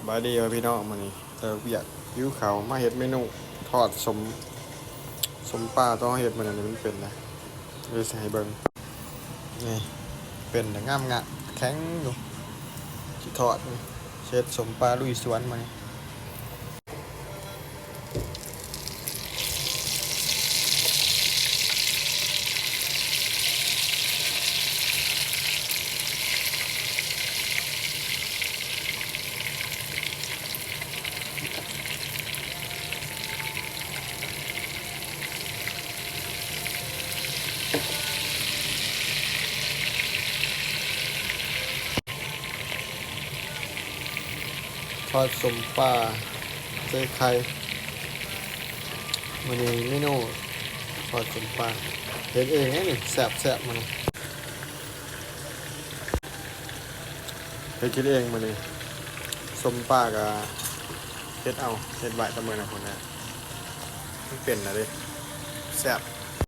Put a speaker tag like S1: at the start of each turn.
S1: สบายดีพี่น้องมื้อนี้เวียกหิวข้าวมาเฮ็ดเมนูทอดสมปลาต้องเฮ็ดมื้อนั้นมันเป็นนะเลยสิให้เบิ่งนี่เป็นแต่งามงะแข็งอยู่สิทอดนี่เฮ็ดสมปลาลุยสวนมานี่ทอดสมปลาใส่ไข่มื้อนี้เมนูทอดสมปลาเฮ็ดเองนี่แซ่บๆมื้อนี้เฮ็ดกินเองมื้อนี้สมปลาก็เฮ็ดเอาเฮ็ดไว้แตะมื้อนั้นพุ่นน่ะมันเป็นน่ะเด้แซ่บ